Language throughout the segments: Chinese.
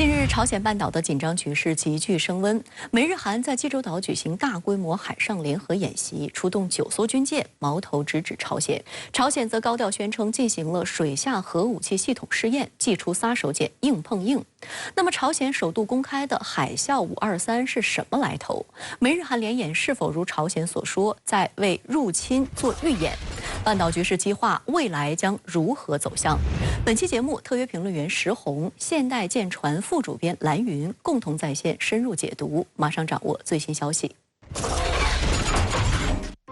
近日，朝鲜半岛的紧张局势急剧升温。美日韩在济州岛举行大规模海上联合演习，出动9艘军舰，矛头直指朝鲜。朝鲜则高调宣称进行了水下核武器系统试验，祭出杀手锏，硬碰硬。那么，朝鲜首度公开的海啸523是什么来头？美日韩联演是否如朝鲜所说，在为入侵做预演？半岛局势激化，未来将如何走向？本期节目，特约评论员石红、现代舰船副主编蓝云共同在线深入解读，马上掌握最新消息。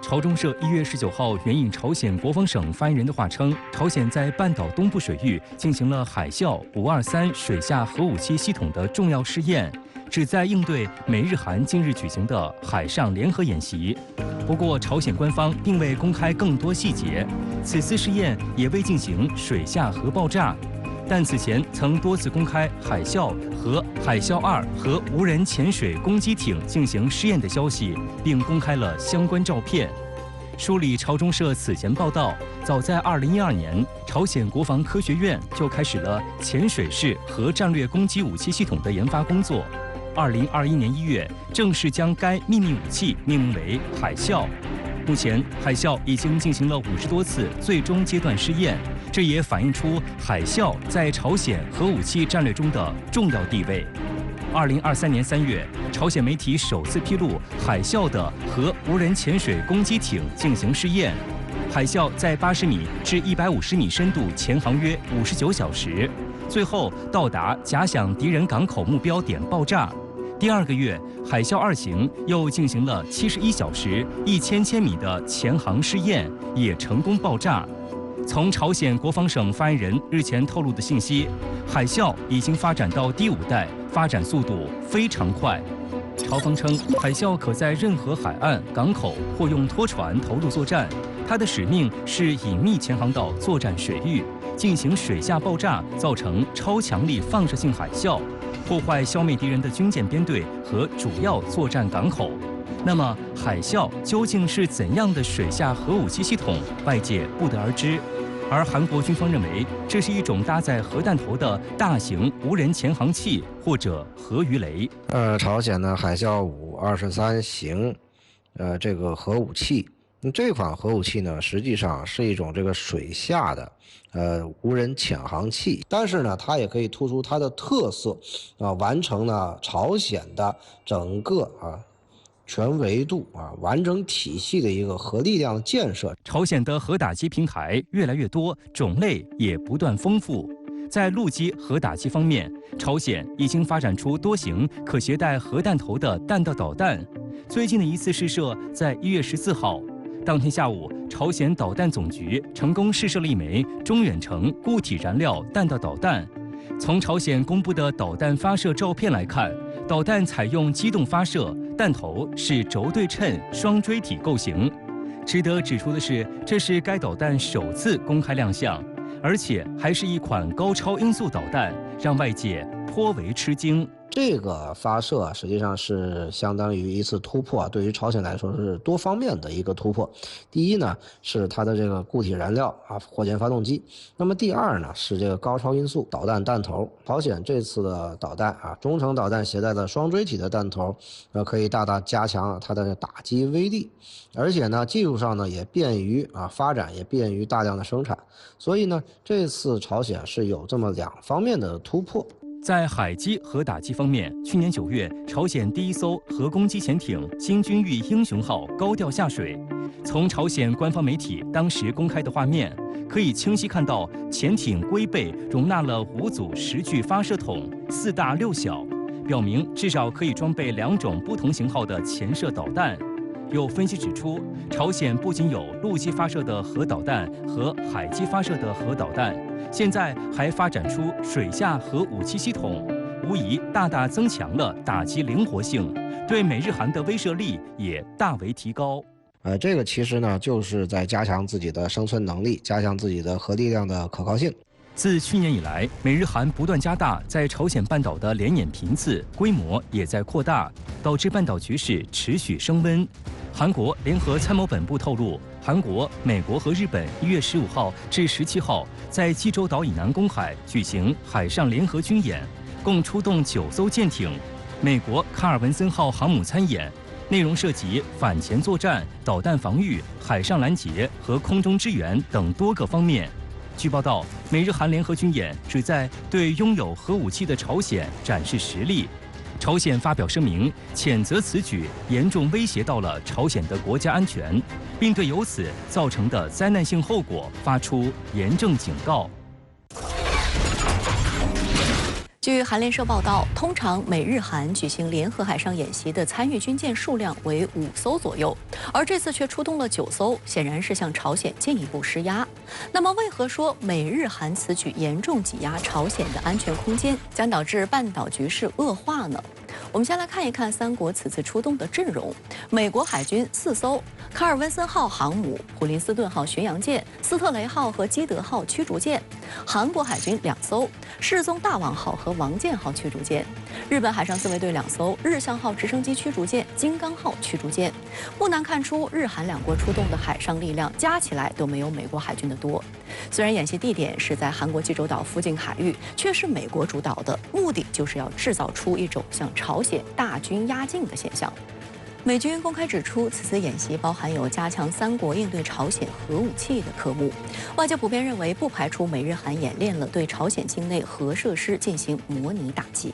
朝中社1月19号援引朝鲜国防省发言人的话称，朝鲜在半岛东部水域进行了海啸523水下核武器系统的重要试验，旨在应对美日韩近日举行的海上联合演习。不过，朝鲜官方并未公开更多细节，此次试验也未进行水下核爆炸。但此前曾多次公开海啸和海啸2和无人潜水攻击艇进行试验的消息，并公开了相关照片。梳理朝中社此前报道，早在2012年，朝鲜国防科学院就开始了潜水式核战略攻击武器系统的研发工作。2021年1月，正式将该秘密武器命名为海啸。目前，海啸已经进行了50多次最终阶段试验，这也反映出海啸在朝鲜核武器战略中的重要地位。2023年3月，朝鲜媒体首次披露海啸的核无人潜水攻击艇进行试验。海啸在80米至150米深度潜航约59小时，最后到达假想敌人港口目标点爆炸。第2个月，海啸2型又进行了71小时、1000千米的潜航试验，也成功爆炸。从朝鲜国防省发言人日前透露的信息，海啸已经发展到第5代，发展速度非常快。朝方称，海啸可在任何海岸、港口或用拖船投入作战，它的使命是隐秘潜航到作战水域，进行水下爆炸，造成超强力放射性海啸，破坏消灭敌人的军舰编队和主要作战港口。那么，海啸究竟是怎样的水下核武器系统？外界不得而知。而韩国军方认为，这是一种搭载核弹头的大型无人潜航器或者核鱼雷。朝鲜的海啸523型，这个核武器，这款核武器呢，实际上是一种这个水下的无人潜航器，但是呢，它也可以突出它的特色，完成了朝鲜的整个全维度完整体系的一个核力量的建设。朝鲜的核打击平台越来越多，种类也不断丰富。在陆基核打击方面，朝鲜已经发展出多型可携带核弹头的弹道导弹。最近的一次试射在1月14号，当天下午，朝鲜导弹总局成功试射了一枚中远程固体燃料弹道导弹。从朝鲜公布的导弹发射照片来看，导弹采用机动发射，弹头是轴对称双锥体构型。值得指出的是，这是该导弹首次公开亮相，而且还是一款高超音速导弹，让外界颇为吃惊。这个发射实际上是相当于一次突破，对于朝鲜来说是多方面的一个突破。第一呢，是它的这个固体燃料火箭发动机；那么第二呢，是这个高超音速导弹弹头。朝鲜这次的导弹中程导弹携带的双锥体的弹头，可以大大加强它的打击威力，而且呢，技术上呢也便于发展，也便于大量的生产。所以呢，这次朝鲜是有这么2方面的突破。在海基核打击方面，去年9月，朝鲜第1艘核攻击潜艇金君玉英雄号高调下水。从朝鲜官方媒体当时公开的画面，可以清晰看到潜艇龟背容纳了5组10具发射筒，4大6小，表明至少可以装备2种不同型号的潜射导弹。有分析指出，朝鲜不仅有陆基发射的核导弹和海基发射的核导弹，现在还发展出水下核武器系统，无疑大大增强了打击灵活性，对美日韩的威慑力也大为提高。这个其实呢，就是在加强自己的生存能力，加强自己的核力量的可靠性。自去年以来，美日韩不断加大在朝鲜半岛的联演频次，规模也在扩大，导致半岛局势持续升温。韩国联合参谋本部透露，韩国、美国和日本1月15号至17号在济州岛以南公海举行海上联合军演，共出动9艘舰艇，美国卡尔文森号航母参演，内容涉及反潜作战、导弹防御、海上拦截和空中支援等多个方面。据报道，美日韩联合军演旨在对拥有核武器的朝鲜展示实力。朝鲜发表声明，谴责此举严重威胁到了朝鲜的国家安全，并对由此造成的灾难性后果发出严正警告。据韩联社报道，通常美日韩举行联合海上演习的参与军舰数量为5艘左右，而这次却出动了9艘，显然是向朝鲜进一步施压。那么，为何说美日韩此举严重挤压朝鲜的安全空间，将导致半岛局势恶化呢？我们先来看一看三国此次出动的阵容：美国海军4艘，卡尔文森号航母、普林斯顿号巡洋舰、斯特雷号和基德号驱逐舰；韩国海军2艘，世宗大王号和王建号驱逐舰；日本海上自卫队2艘，日向号直升机驱逐舰、金刚号驱逐舰。不难看出，日韩两国出动的海上力量加起来都没有美国海军的多。虽然演习地点是在韩国济州岛附近海域，却是美国主导的，目的就是要制造出一种向朝鲜大军压境的现象。美军公开指出，此次演习包含有加强三国应对朝鲜核武器的科目。外界普遍认为，不排除美日韩演练了对朝鲜境内核设施进行模拟打击。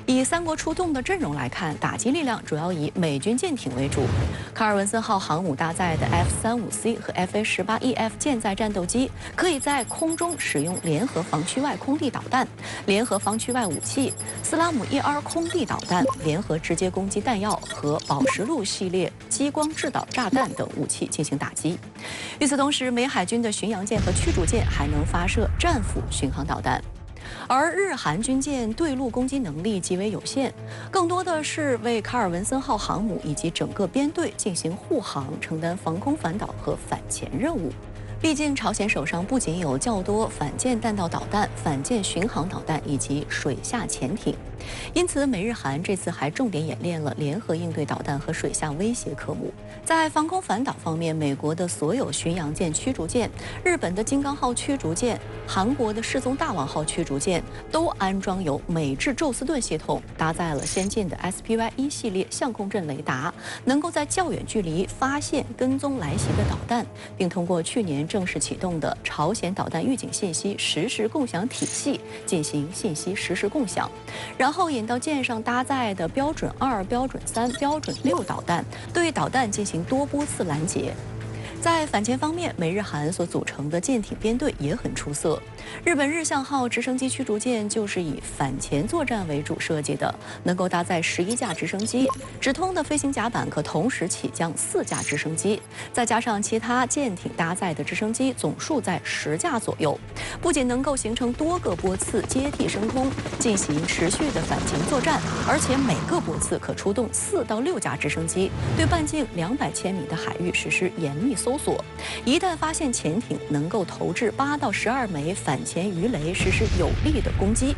以三国出动的阵容来看，打击力量主要以美军舰艇为主。卡尔文森号航母搭载的 F-35C 和 FA-18EF 舰载战斗机，可以在空中使用联合防区外空地导弹、联合防区外武器、斯拉姆 1R 空地导弹、联合直接攻击弹药和宝石路系列激光制导炸弹等武器进行打击。与此同时，美海军的巡洋舰和驱逐舰还能发射战斧巡航导弹。而日韩军舰对陆攻击能力极为有限，更多的是为卡尔文森号航母以及整个编队进行护航，承担防空反导和反潜任务。毕竟，朝鲜手上不仅有较多反舰弹道导弹、反舰巡航导弹以及水下潜艇，因此美日韩这次还重点演练了联合应对导弹和水下威胁科目。在防空反导方面，美国的所有巡洋舰、驱逐舰、日本的金刚号驱逐舰、韩国的世宗大王号驱逐舰都安装有美制宙斯盾系统，搭载了先进的 SPY-1系列相控阵雷达，能够在较远距离发现跟踪来袭的导弹，并通过去年正式启动的朝鲜导弹预警信息实时共享体系进行信息实时共享，然后引到舰上搭载的标准2、标准3、标准6导弹，对导弹进行多波次拦截。在反潜方面，美日韩所组成的舰艇编队也很出色。日本日向号直升机驱逐舰就是以反潜作战为主设计的，能够搭载11架直升机，直通的飞行甲板可同时起降4架直升机，再加上其他舰艇搭载的直升机，总数在10架左右。不仅能够形成多个波次接替升空，进行持续的反潜作战，而且每个波次可出动4到6架直升机，对半径200千米的海域实施严密搜索。一旦发现潜艇，能够投掷8到12枚反潜鱼雷，实施有力的攻击。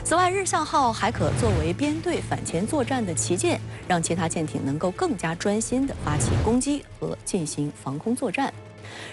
此外，日向号还可作为编队反潜作战的旗舰，让其他舰艇能够更加专心地发起攻击和进行防空作战。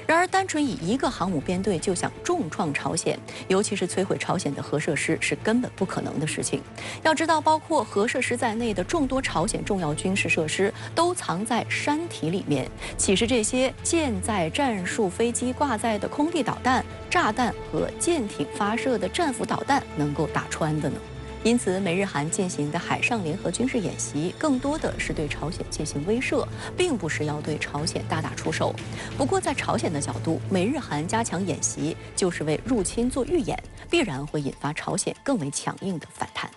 然而，单纯以一个航母编队就想重创朝鲜，尤其是摧毁朝鲜的核设施，是根本不可能的事情。要知道，包括核设施在内的众多朝鲜重要军事设施都藏在山体里面，岂是这些舰载战术飞机挂载的空地导弹、炸弹和舰艇发射的战斧导弹能够打穿的呢？因此，美日韩进行的海上联合军事演习，更多的是对朝鲜进行威慑，并不是要对朝鲜大打出手。不过，在朝鲜的角度，美日韩加强演习就是为入侵做预演，必然会引发朝鲜更为强硬的反弹。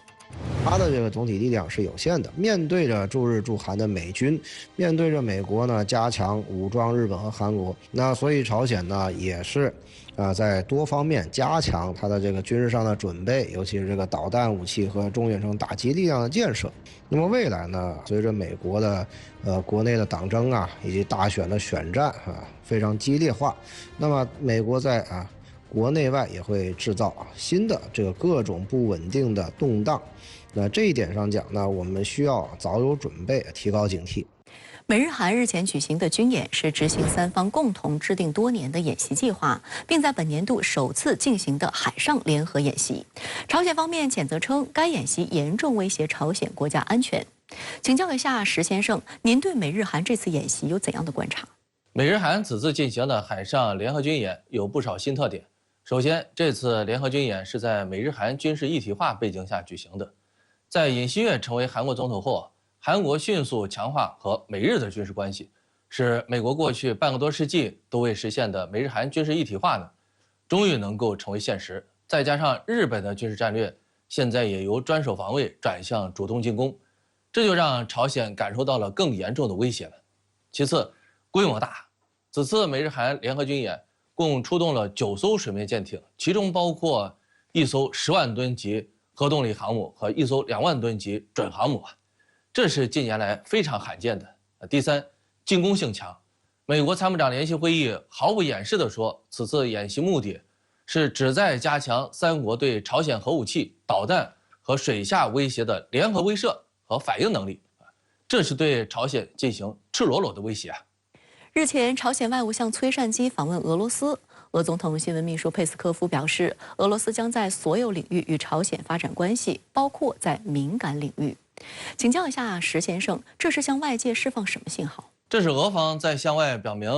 它的这个总体力量是有限的，面对着驻日驻韩的美军，面对着美国呢加强武装日本和韩国，那所以朝鲜呢也是在多方面加强它的这个军事上的准备，尤其是这个导弹武器和中远程打击力量的建设。那么未来呢，随着美国的国内的党争以及大选的选战非常激烈化，那么美国在国内外也会制造新的这个各种不稳定的动荡。那这一点上讲呢，我们需要早有准备，提高警惕。美日韩日前举行的军演是执行三方共同制定多年的演习计划，并在本年度首次进行的海上联合演习。朝鲜方面谴责称，该演习严重威胁朝鲜国家安全。请教一下石先生，您对美日韩这次演习有怎样的观察？美日韩此次进行的海上联合军演有不少新特点。首先，这次联合军演是在美日韩军事一体化背景下举行的。在尹锡悦成为韩国总统后，韩国迅速强化和美日的军事关系，使美国过去半个多世纪都未实现的美日韩军事一体化呢，终于能够成为现实。再加上日本的军事战略现在也由专守防卫转向主动进攻，这就让朝鲜感受到了更严重的威胁了。其次，规模大，此次美日韩联合军演共出动了9艘水面舰艇，其中包括1艘10万吨级核动力航母和1艘2万吨级准航母，这是近年来非常罕见的。第三，进攻性强。美国参谋长联席会议毫不掩饰地说，此次演习目的是旨在加强三国对朝鲜核武器、导弹和水下威胁的联合威慑和反应能力，这是对朝鲜进行赤裸裸的威胁。日前，朝鲜外务相崔善基访问俄罗斯。俄总统新闻秘书佩斯科夫表示，俄罗斯将在所有领域与朝鲜发展关系，包括在敏感领域。请教一下石先生，这是向外界释放什么信号？这是俄方在向外表明，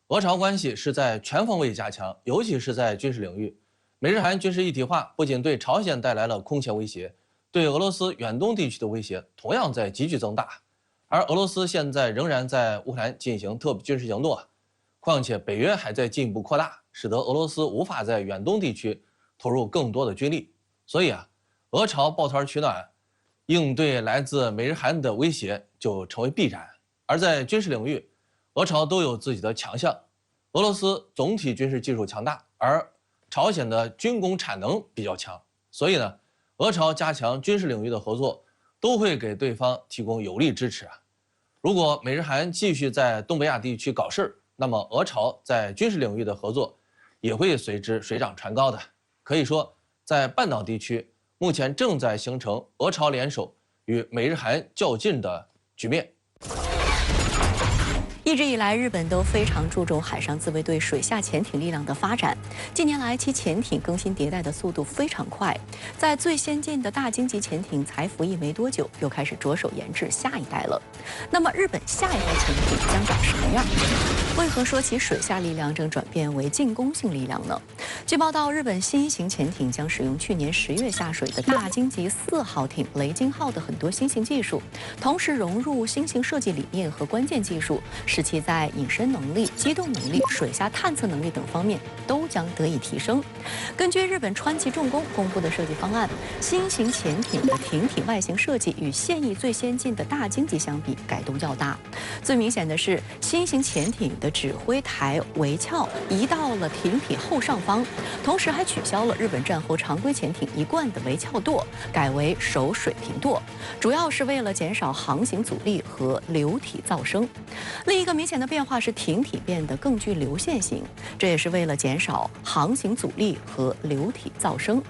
俄朝关系是在全方位加强，尤其是在军事领域。美日韩军事一体化不仅对朝鲜带来了空前威胁，对俄罗斯远东地区的威胁同样在急剧增大。而俄罗斯现在仍然在乌克兰进行特别军事行动，况且北约还在进一步扩大，使得俄罗斯无法在远东地区投入更多的军力。所以俄朝抱团取暖，应对来自美日韩的威胁就成为必然。而在军事领域，俄朝都有自己的强项。俄罗斯总体军事技术强大，而朝鲜的军工产能比较强，所以呢，俄朝加强军事领域的合作，都会给对方提供有力支持。如果美日韩继续在东北亚地区搞事儿，那么俄朝在军事领域的合作也会随之水涨船高的。可以说，在半岛地区，目前正在形成俄朝联手与美日韩较劲的局面。一直以来，日本都非常注重海上自卫队水下潜艇力量的发展。近年来，其潜艇更新迭代的速度非常快，在最先进的大鲸级潜艇才服役没多久，又开始着手研制下一代了。那么，日本下一代潜艇将长什么样？为何说其水下力量正转变为进攻性力量呢？据报道，日本新型潜艇将使用去年10月下水的大鲸级4号艇“雷鲸号”的很多新型技术，同时融入新型设计理念和关键技术，使其在隐身能力、机动能力、水下探测能力等方面都将得以提升。根据日本川崎重工公布的设计方案，新型潜艇的艇体外形设计与现役最先进的大鲸级相比改动较大。最明显的是，新型潜艇的指挥台桅鞘移到了艇体后上方，同时还取消了日本战后常规潜艇一贯的桅鞘舵，改为手水平舵，主要是为了减少航行阻力和流体噪声。另一个明显的变化是艇体变得更具流线型，这也是为了减少航行阻力和流体噪声。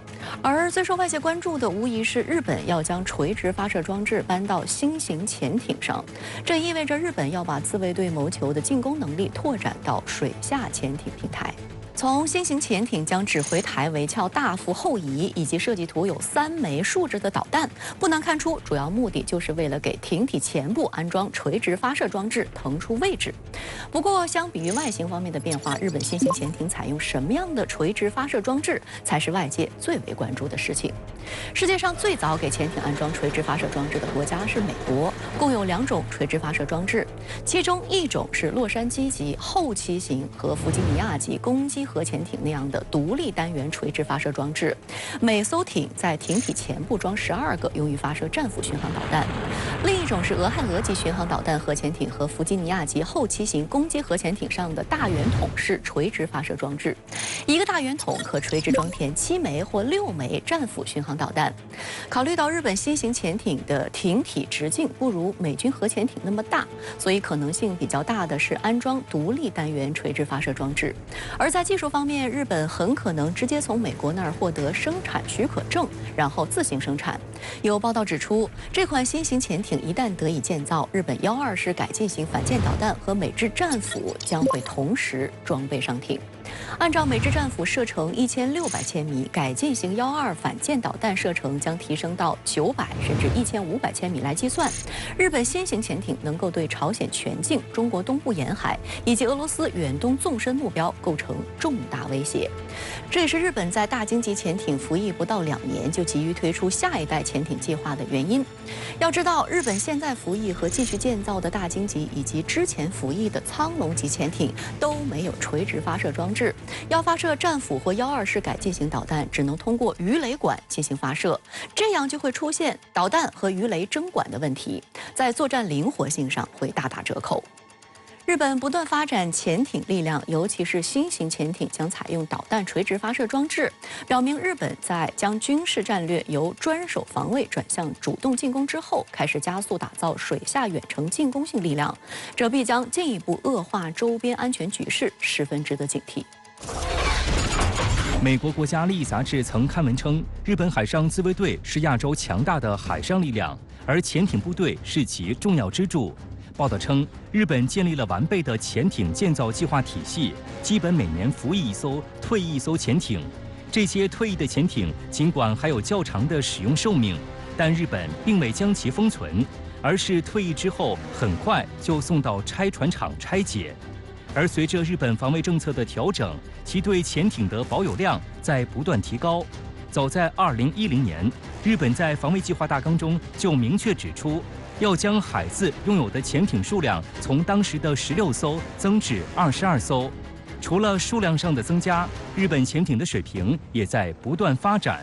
而最受外界关注的无疑是日本要将垂直发射装置搬到新型潜艇上，这意味着日本要把自卫队谋求的进攻能力拓展到水下潜艇平台。从新型潜艇将指挥台桅鞘大幅后移，以及设计图有3枚竖着的导弹，不难看出，主要目的就是为了给艇体前部安装垂直发射装置腾出位置。不过，相比于外形方面的变化，日本新型潜艇采用什么样的垂直发射装置，才是外界最为关注的事情。世界上最早给潜艇安装垂直发射装置的国家是美国，共有2种垂直发射装置，其中一种是洛杉矶级后期型和弗吉尼亚级攻击核潜艇那样的独立单元垂直发射装置，每艘艇在艇体前部装12个，用于发射战斧巡航导弹。另一种是俄亥俄级巡航导弹核潜艇和弗吉尼亚级后期型攻击核潜艇上的大圆筒式垂直发射装置，一个大圆筒可垂直装填7枚或6枚战斧巡航导弹。考虑到日本新型潜艇的艇体直径不如美军核潜艇那么大，所以可能性比较大的是安装独立单元垂直发射装置。而在技术方面，日本很可能直接从美国那儿获得生产许可证，然后自行生产。有报道指出，这款新型潜艇一旦得以建造，日本12式改进型反舰导弹和美制战斧将会同时装备上艇。按照美制战斧射程1600千米，改进型12反舰导弹射程将提升到900甚至1500千米来计算，日本新型潜艇能够对朝鲜全境、中国东部沿海以及俄罗斯远东纵深目标构成重大威胁。这也是日本在大鲸级潜艇服役不到2年就急于推出下一代潜艇计划的原因。要知道，日本现在服役和继续建造的大鲸级以及之前服役的苍龙级潜艇都没有垂直发射装置，要发射战斧或12式改进型导弹，只能通过鱼雷管进行发射，这样就会出现导弹和鱼雷争管的问题，在作战灵活性上会大打折扣。日本不断发展潜艇力量，尤其是新型潜艇将采用导弹垂直发射装置，表明日本在将军事战略由专守防卫转向主动进攻之后，开始加速打造水下远程进攻性力量，这必将进一步恶化周边安全局势，十分值得警惕。美国国家利益杂志曾刊文称，日本海上自卫队是亚洲强大的海上力量，而潜艇部队是其重要支柱。报道称，日本建立了完备的潜艇建造计划体系，基本每年服役1艘、退役1艘潜艇。这些退役的潜艇尽管还有较长的使用寿命，但日本并未将其封存，而是退役之后很快就送到拆船厂拆解。而随着日本防卫政策的调整，其对潜艇的保有量在不断提高。早在2010年，日本在防卫计划大纲中就明确指出，要将海自拥有的潜艇数量从当时的16艘增至22艘。除了数量上的增加，日本潜艇的水平也在不断发展。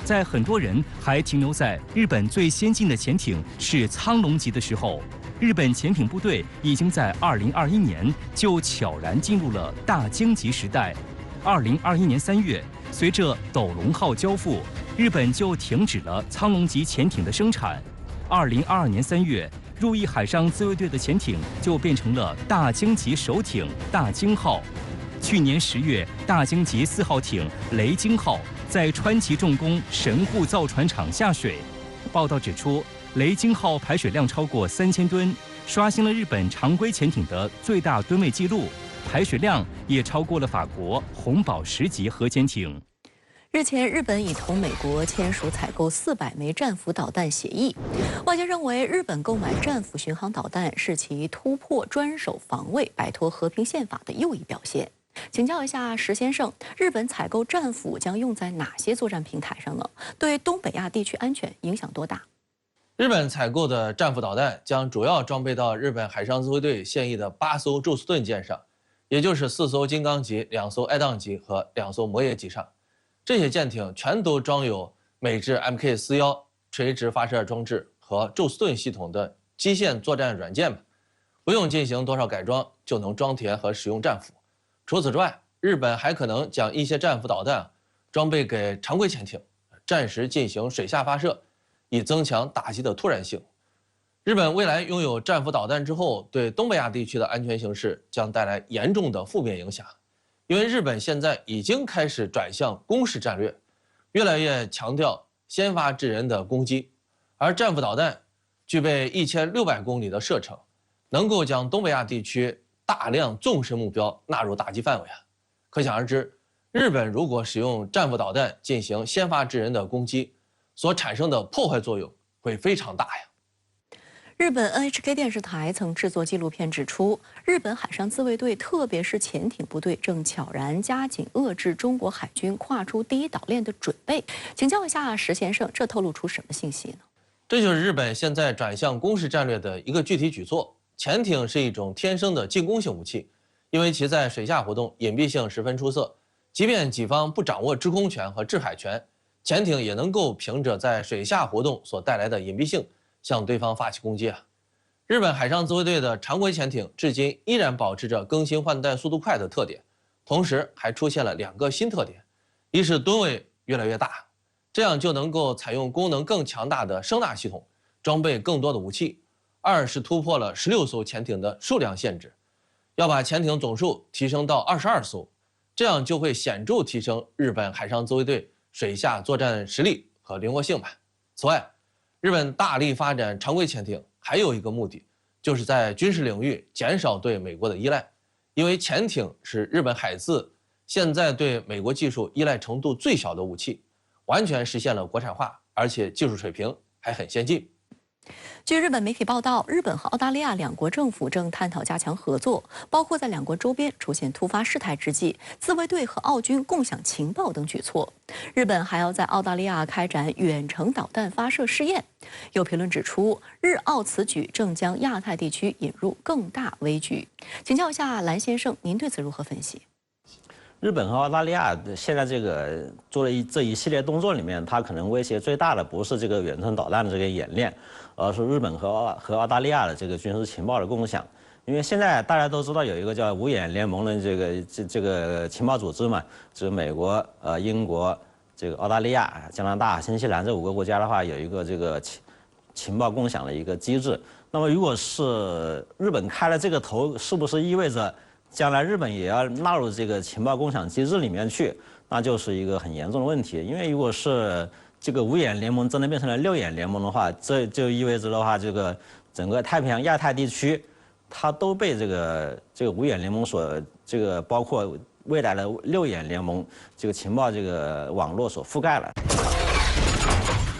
在很多人还停留在日本最先进的潜艇是苍龙级的时候，日本潜艇部队已经在2021年就悄然进入了大鲸级时代。2021年3月，随着斗龙号交付，日本就停止了苍龙级潜艇的生产。2022年3月，入役海上自卫队的潜艇就变成了大鲸级首艇大鲸号。去年10月，大鲸级4号艇雷鲸号在川崎重工神户造船厂下水。报道指出，雷鲸号排水量超过3000吨，刷新了日本常规潜艇的最大吨位纪录，排水量也超过了法国红宝石级核潜艇。日前，日本已同美国签署采购400枚战斧导弹协议。外界认为，日本购买战斧巡航导弹是其突破专守防卫、摆脱和平宪法的又一表现。请教一下石先生，日本采购战斧将用在哪些作战平台上呢？对东北亚地区安全影响多大？日本采购的战斧导弹将主要装备到日本海上自卫队现役的8艘宙斯盾舰上，也就是4艘金刚级、2艘爱宕级和2艘摩耶级上。这些舰艇全都装有美制 Mk41垂直发射装置和宙斯盾系统的基线作战软件，不用进行多少改装就能装填和使用战斧。除此之外，日本还可能将一些战斧导弹装备给常规潜艇，暂时进行水下发射，以增强打击的突然性。日本未来拥有战斧导弹之后，对东北亚地区的安全形势将带来严重的负面影响。因为日本现在已经开始转向攻势战略，越来越强调先发制人的攻击，而战斧导弹具备1600公里的射程，能够将东北亚地区大量纵深目标纳入打击范围啊。可想而知，日本如果使用战斧导弹进行先发制人的攻击，所产生的破坏作用会非常大呀。日本 NHK 电视台曾制作纪录片指出，日本海上自卫队，特别是潜艇部队，正悄然加紧遏制中国海军跨出第一岛链的准备。请教一下石先生，这透露出什么信息呢？这就是日本现在转向攻势战略的一个具体举措。潜艇是一种天生的进攻性武器，因为其在水下活动隐蔽性十分出色，即便己方不掌握制空权和制海权，潜艇也能够凭着在水下活动所带来的隐蔽性，向对方发起攻击啊！日本海上自卫队的常规潜艇至今依然保持着更新换代速度快的特点，同时还出现了2个新特点：一是吨位越来越大，这样就能够采用功能更强大的声纳系统，装备更多的武器；二是突破了16艘潜艇的数量限制，要把潜艇总数提升到22艘，这样就会显著提升日本海上自卫队水下作战实力和灵活性吧。此外，日本大力发展常规潜艇，还有一个目的，就是在军事领域减少对美国的依赖，因为潜艇是日本海自现在对美国技术依赖程度最小的武器，完全实现了国产化，而且技术水平还很先进。据日本媒体报道，日本和澳大利亚两国政府正探讨加强合作，包括在两国周边出现突发事态之际，自卫队和澳军共享情报等举措。日本还要在澳大利亚开展远程导弹发射试验。有评论指出，日澳此举正将亚太地区引入更大危局。请教一下蓝先生，您对此如何分析？日本和澳大利亚现在这个做了这一系列动作里面，它可能威胁最大的不是这个远程导弹的这个演练，而是日本和澳大利亚的这个军事情报的共享。因为现在大家都知道有一个叫五眼联盟的这个情报组织嘛，就是美国、英国、这个澳大利亚、加拿大、新西兰这5个国家的话，有一个这个情报共享的一个机制。那么如果是日本开了这个头，是不是意味着将来日本也要纳入这个情报共享机制里面去，那就是一个很严重的问题。因为如果是这个五眼联盟真的变成了6眼联盟的话，这就意味着的话，这个整个太平洋、亚太地区，它都被这个五眼联盟所包括未来的6眼联盟这个情报这个网络所覆盖了。